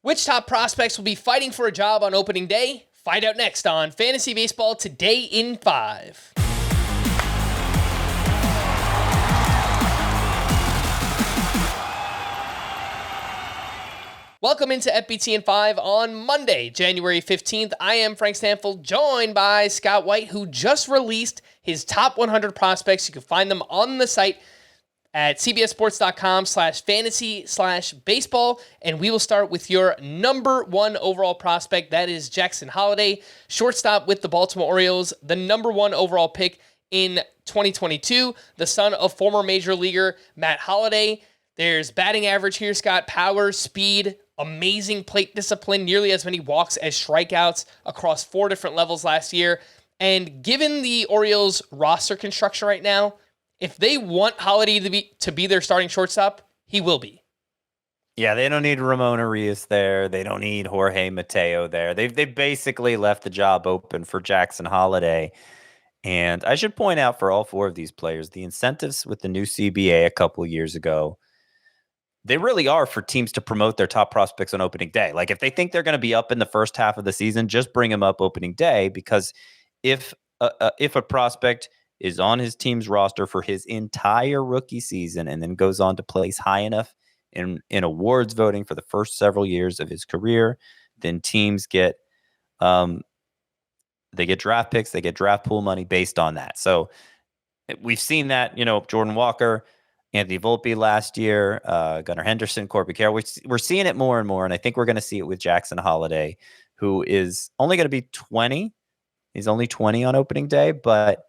Which top prospects will be fighting for a job on opening day? Find out next on Fantasy Baseball Today in 5. Welcome into FBT in 5 on Monday, January 15th. I am Frank Stanfield, joined by Scott White, who just released his top 100 prospects. You can find them on the site at cbssports.com/fantasy/baseball. And we will start with your number one overall prospect. That is Jackson Holliday, shortstop with the Baltimore Orioles, the number one overall pick in 2022, the son of former major leaguer Matt Holliday. There's batting average here, Scott, power, speed, amazing plate discipline, nearly as many walks as strikeouts across 4 different levels last year. And given the Orioles roster construction right now, if they want Holliday to be their starting shortstop, he will be. Yeah, they don't need Ramon Arias there. They don't need Jorge Mateo there. They've basically left the job open for Jackson Holliday. And I should point out for all 4 of these players, the incentives with the new CBA a couple of years ago, they really are for teams to promote their top prospects on opening day. Like if they think they're going to be up in the first half of the season, just bring them up opening day, because if a prospect is on his team's roster for his entire rookie season and then goes on to place high enough in awards voting for the first several years of his career, then teams get they get draft picks, they get draft pool money based on that. So we've seen that, Jordan Walker, Anthony Volpe last year, Gunnar Henderson, Corbin Carroll. We're seeing it more and more, and I think we're going to see it with Jackson Holliday, who is only going to be 20. He's only 20 on opening day, but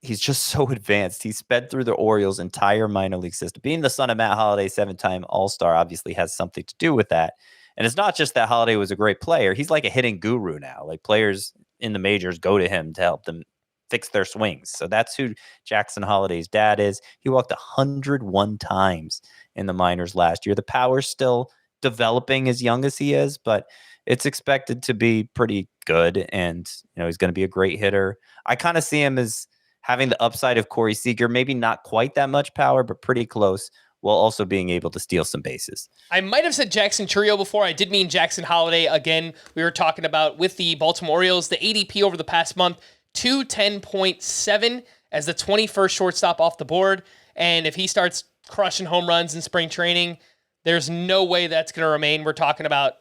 he's just so advanced. He sped through the Orioles' entire minor league system. Being the son of Matt Holliday, 7-time All-Star, obviously has something to do with that. And it's not just that Holliday was a great player. He's like a hitting guru now. Like players in the majors go to him to help them fix their swings. So that's who Jackson Holliday's dad is. He walked 101 times in the minors last year. The power's still developing as young as he is, but it's expected to be pretty good. And, he's going to be a great hitter. I kind of see him as having the upside of Corey Seager, maybe not quite that much power, but pretty close, while also being able to steal some bases. I might have said Jackson Chourio before. I did mean Jackson Holliday. Again, we were talking about with the Baltimore Orioles, the ADP over the past month, 210.7 as the 21st shortstop off the board. And if he starts crushing home runs in spring training, there's no way that's going to remain. We're talking about,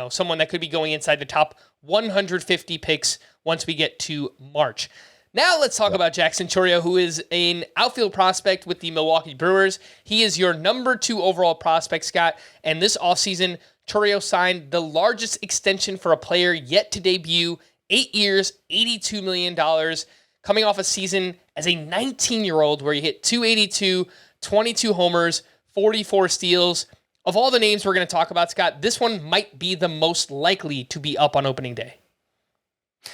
someone that could be going inside the top 150 picks once we get to March. Now let's talk about Jackson Chourio, who is an outfield prospect with the Milwaukee Brewers. He is your number 2 overall prospect, Scott. And this offseason, Chourio signed the largest extension for a player yet to debut, 8 years, $82 million, coming off a season as a 19-year-old where he hit 282, 22 homers, 44 steals. Of all the names we're going to talk about, Scott, this one might be the most likely to be up on opening day.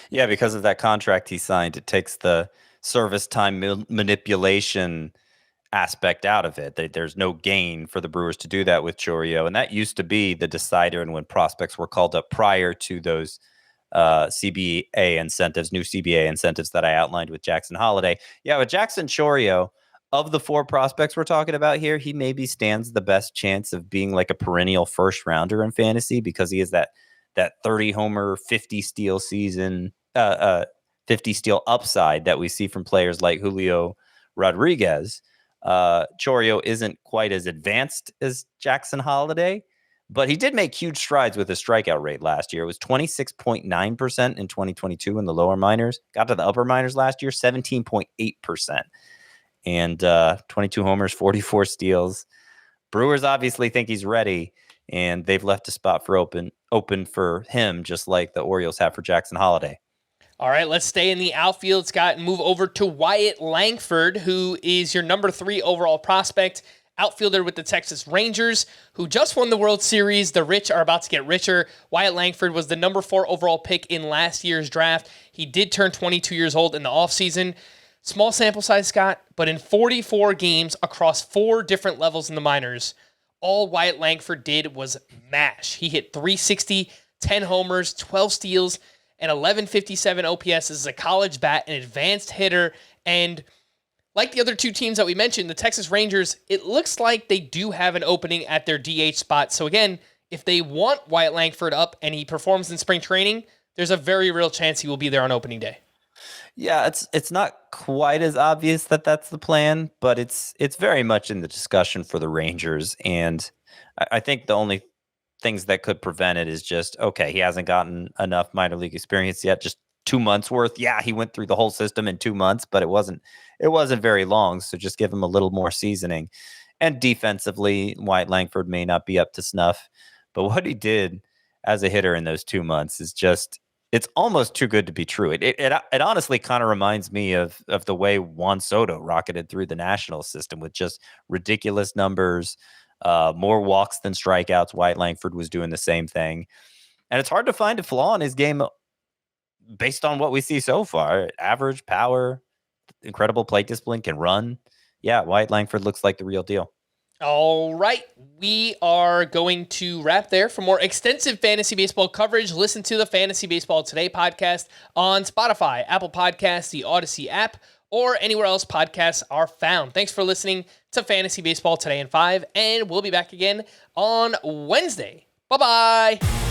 Yeah, because of that contract he signed, it takes the service time manipulation aspect out of it. There's no gain for the Brewers to do that with Chourio, and that used to be the decider and when prospects were called up prior to those CBA incentives, new CBA incentives that I outlined with Jackson Holliday. Yeah, with Jackson Chourio, of the 4 prospects we're talking about here, he maybe stands the best chance of being like a perennial first rounder in fantasy because he has that 30 homer, 50 steal season, 50 steal upside that we see from players like Julio Rodriguez. Chourio isn't quite as advanced as Jackson Holliday, but he did make huge strides with his strikeout rate last year. It was 26.9% in 2022 in the lower minors. Got to the upper minors last year, 17.8%. And 22 homers, 44 steals. Brewers obviously think he's ready, and they've left a spot for open for him, just like the Orioles have for Jackson Holliday. All right, let's stay in the outfield, Scott, and move over to Wyatt Langford, who is your number 3 overall prospect, outfielder with the Texas Rangers, who just won the World Series. The rich are about to get richer. Wyatt Langford was the number 4 overall pick in last year's draft. He did turn 22 years old in the offseason. Small sample size, Scott, but in 44 games across 4 different levels in the minors, all Wyatt Langford did was mash. He hit 360, 10 homers, 12 steals, and 1157 OPS as a college bat, an advanced hitter. And like the other 2 teams that we mentioned, the Texas Rangers, it looks like they do have an opening at their DH spot. So again, if they want Wyatt Langford up and he performs in spring training, there's a very real chance he will be there on opening day. Yeah, it's not quite as obvious that that's the plan, but it's very much in the discussion for the Rangers, and I think the only things that could prevent it is just okay. He hasn't gotten enough minor league experience yet. Just 2 months worth. Yeah, he went through the whole system in 2 months, but it wasn't very long. So just give him a little more seasoning. And defensively, Wyatt Langford may not be up to snuff, but what he did as a hitter in those 2 months is just it's almost too good to be true. It honestly kind of reminds me of the way Juan Soto rocketed through the national system with just ridiculous numbers, more walks than strikeouts. Wyatt Langford was doing the same thing, and it's hard to find a flaw in his game based on what we see so far. Average power, incredible plate discipline, can run. Yeah, Wyatt Langford looks like the real deal. All right, we are going to wrap there. For more extensive fantasy baseball coverage, listen to the Fantasy Baseball Today podcast on Spotify, Apple Podcasts, the Audacy app, or anywhere else podcasts are found. Thanks for listening to Fantasy Baseball Today in 5, and we'll be back again on Wednesday. Bye-bye.